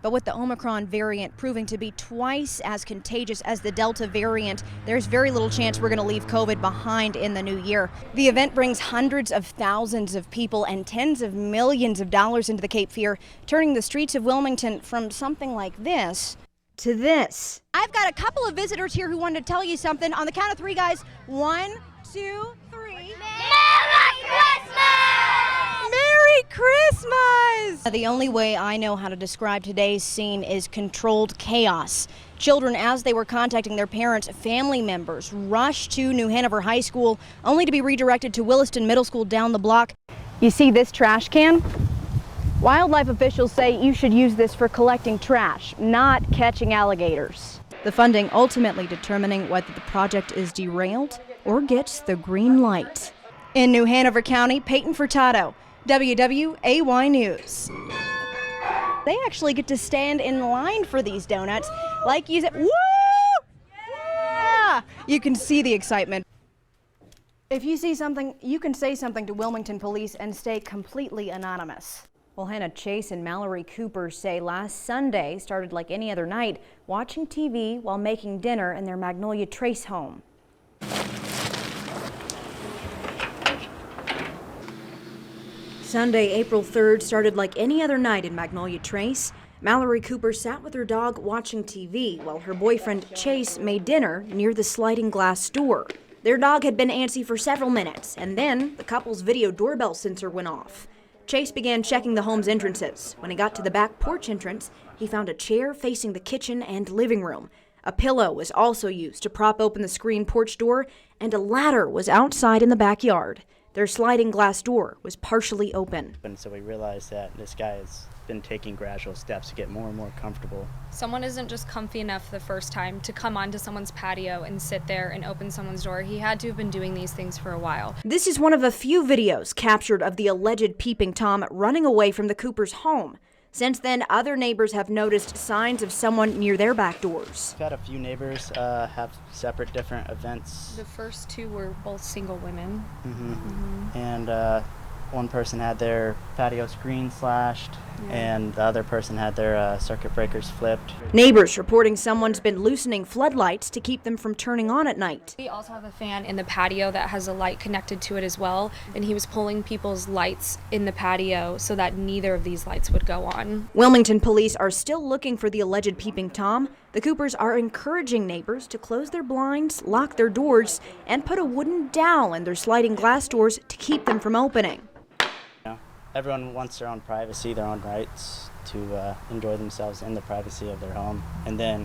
But with the Omicron variant proving to be twice as contagious as the Delta variant, there's very little chance we're going to leave COVID behind in the new year. The event brings hundreds of thousands of people and tens of millions of dollars into the Cape Fear, turning the streets of Wilmington from something like this to this. I've got a couple of visitors here who wanted to tell you something. On the count of three, guys. 1, 2, 3. Merry Christmas! Merry Christmas! The only way I know how to describe today's scene is controlled chaos. Children, as they were contacting their parents, family members, rushed to New Hanover High School, only to be redirected to Williston Middle School down the block. You see this trash can? Wildlife officials say you should use this for collecting trash, not catching alligators. The funding ultimately determining whether the project is derailed or gets the green light. In New Hanover County, Peyton Furtado, WWAY News. They actually get to stand in line for these donuts. Like you said, woo! Yeah! You can see the excitement. If you see something, you can say something to Wilmington police and stay completely anonymous. Well, Hannah Chase and Mallory Cooper say last Sunday started like any other night, watching TV while making dinner in their Magnolia Trace home. Sunday, April 3rd started like any other night in Magnolia Trace. Mallory Cooper sat with her dog watching TV while her boyfriend Chase made dinner near the sliding glass door. Their dog had been antsy for several minutes, and then the couple's video doorbell sensor went off. Chase began checking the home's entrances. When he got to the back porch entrance, he found a chair facing the kitchen and living room. A pillow was also used to prop open the screen porch door, and a ladder was outside in the backyard. Their sliding glass door was partially open. And so we realized that this guy has been taking gradual steps to get more and more comfortable. Someone isn't just comfy enough the first time to come onto someone's patio and sit there and open someone's door. He had to have been doing these things for a while. This is one of a few videos captured of the alleged Peeping Tom running away from the Coopers' home. Since then, other neighbors have noticed signs of someone near their back doors. We've had a few neighbors have separate different events. The first two were both single women. And one person had their patio screen slashed, and the other person had their circuit breakers flipped. Neighbors reporting someone's been loosening floodlights to keep them from turning on at night. We also have a fan in the patio that has a light connected to it as well, and he was pulling people's lights in the patio so that neither of these lights would go on. Wilmington police are still looking for the alleged Peeping Tom. The Coopers are encouraging neighbors to close their blinds, lock their doors, and put a wooden dowel in their sliding glass doors to keep them from opening. Everyone wants their own privacy, their own rights to enjoy themselves in the privacy of their home. And then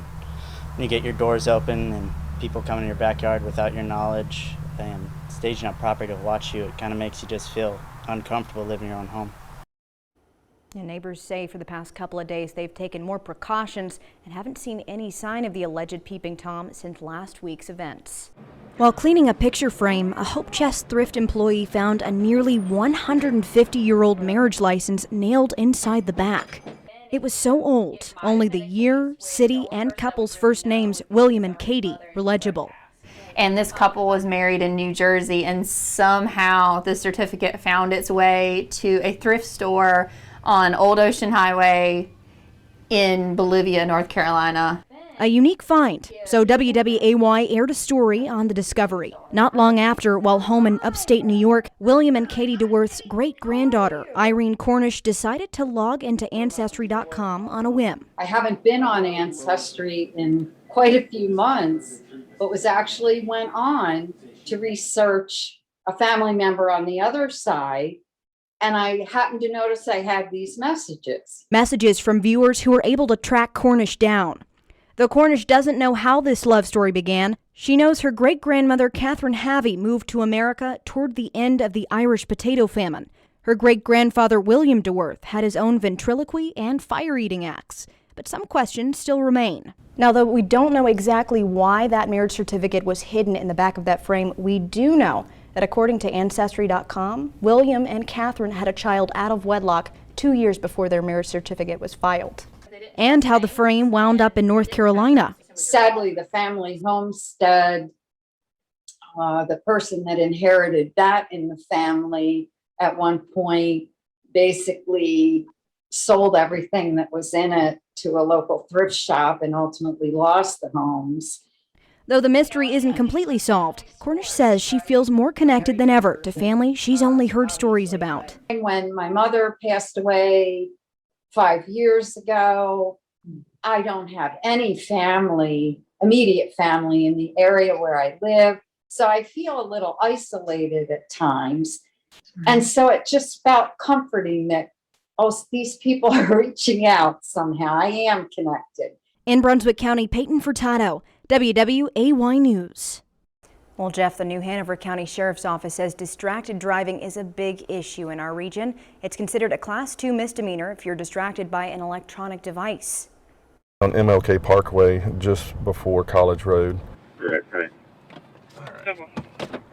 when you get your doors open and people come in your backyard without your knowledge and staging up property to watch you, it kind of makes you just feel uncomfortable living in your own home. And neighbors say for the past couple of days they've taken more precautions and haven't seen any sign of the alleged Peeping Tom since last week's events. While cleaning a picture frame, a Hope Chest thrift employee found a nearly 150-year-old marriage license nailed inside the back. It was so old, only the year, city, and couple's first names, William and Katie, were legible. And this couple was married in New Jersey, and somehow the certificate found its way to a thrift store on Old Ocean Highway in Bolivia, North Carolina. A unique find, so WWAY aired a story on the discovery. Not long after, while home in upstate New York, William and Katie DeWorth's great-granddaughter, Irene Cornish, decided to log into Ancestry.com on a whim. I haven't been on Ancestry in quite a few months, but went on to research a family member on the other side, and I happened to notice I had these messages. Messages from viewers who were able to track Cornish down. Though Cornish doesn't know how this love story began, she knows her great-grandmother Catherine Havey moved to America toward the end of the Irish potato famine. Her great-grandfather William DeWorth had his own ventriloquy and fire-eating acts, but some questions still remain. Now, though we don't know exactly why that marriage certificate was hidden in the back of that frame, we do know that according to Ancestry.com, William and Catherine had a child out of wedlock 2 years before their marriage certificate was filed. And how the frame wound up in North Carolina. Sadly, the family homestead, the person that inherited that in the family at one point basically sold everything that was in it to a local thrift shop and ultimately lost the homes. Though the mystery isn't completely solved, Cornish says she feels more connected than ever to family she's only heard stories about. When my mother passed away 5 years ago, I don't have any family, immediate family in the area where I live. So I feel a little isolated at times. And so it just felt comforting that, oh, these people are reaching out somehow. I am connected. In Brunswick County, Peyton Furtado, WWAY News. Well, Jeff, the New Hanover County Sheriff's Office says distracted driving is a big issue in our region. It's considered a Class 2 misdemeanor if you're distracted by an electronic device. On MLK Parkway, just before College Road. Okay.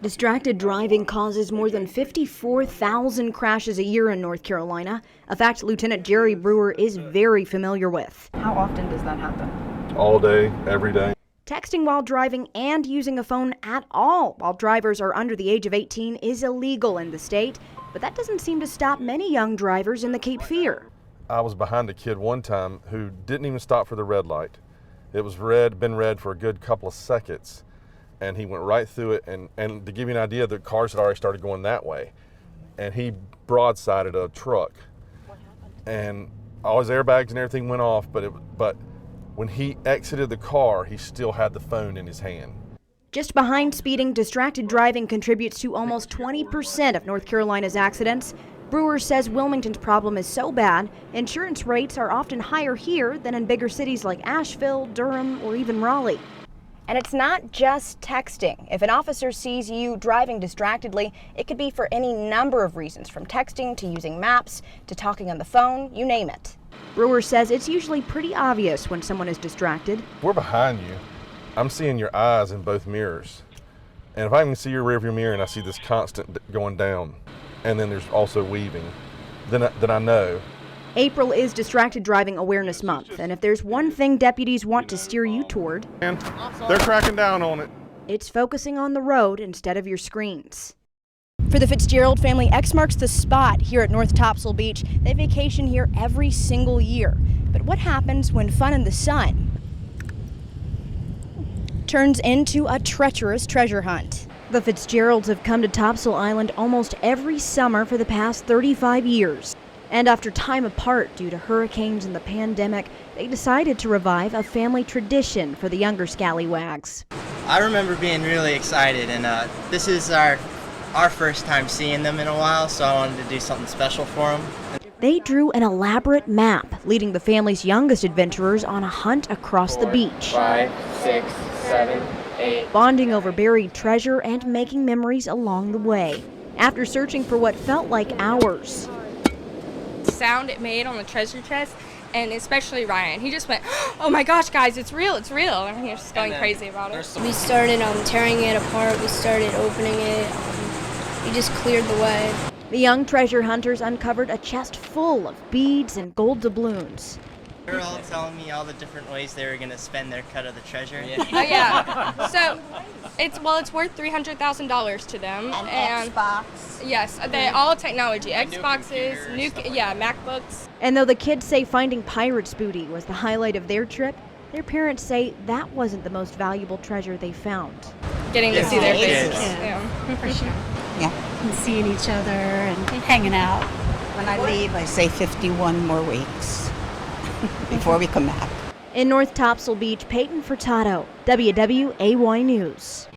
Distracted driving causes more than 54,000 crashes a year in North Carolina, a fact Lieutenant Jerry Brewer is very familiar with. How often does that happen? All day, every day. Texting while driving and using a phone at all while drivers are under the age of 18 is illegal in the state, but that doesn't seem to stop many young drivers in the Cape Fear. I was behind a kid one time who didn't even stop for the red light. It was been red for a good couple of seconds, and he went right through it. And to give you an idea, the cars had already started going that way, and he broadsided a truck. What happened? And all his airbags and everything went off, but when he exited the car, he still had the phone in his hand. Just behind speeding, distracted driving contributes to almost 20% of North Carolina's accidents. Brewer says Wilmington's problem is so bad, insurance rates are often higher here than in bigger cities like Asheville, Durham, or even Raleigh. And it's not just texting. If an officer sees you driving distractedly, it could be for any number of reasons, from texting to using maps to talking on the phone, you name it. Brewer says it's usually pretty obvious when someone is distracted. We're behind you. I'm seeing your eyes in both mirrors. And if I can see your rearview mirror and I see this constant going down, and then there's also weaving, then I know. April is Distracted Driving Awareness Month, and if there's one thing deputies want to steer you toward, And they're cracking down on it. it's focusing on the road instead of your screens. For the Fitzgerald family, X marks the spot here at North Topsail Beach. They vacation here every single year. But what happens when fun in the sun turns into a treacherous treasure hunt? The Fitzgeralds have come to Topsail Island almost every summer for the past 35 years. And after time apart due to hurricanes and the pandemic, they decided to revive a family tradition for the younger scallywags. I remember being really excited, and this is our first time seeing them in a while, so I wanted to do something special for them. They drew an elaborate map, leading the family's youngest adventurers on a hunt across the beach. 5, 6, 7, 8. Bonding over buried treasure and making memories along the way. After searching for what felt like hours, Sound it made on the treasure chest, and especially Ryan. He just went, "Oh my gosh, guys, it's real, it's real." And he was just going crazy about it. We started tearing it apart. We started opening it. We just cleared the way. the young treasure hunters uncovered a chest full of beads and gold doubloons. They were all telling me all the different ways they were going to spend their cut of the treasure. Oh yeah. So it's worth $300,000 to them. And Xbox. Yes, they all technology, Xboxes, MacBooks. And though the kids say finding pirates' booty was the highlight of their trip, their parents say that wasn't the most valuable treasure they found. Getting to see their faces. Yeah, for sure. Yeah, and seeing each other and hanging out. When I leave, I say 51 more weeks before we come back. In North Topsail Beach, Peyton Furtado, WWAY News.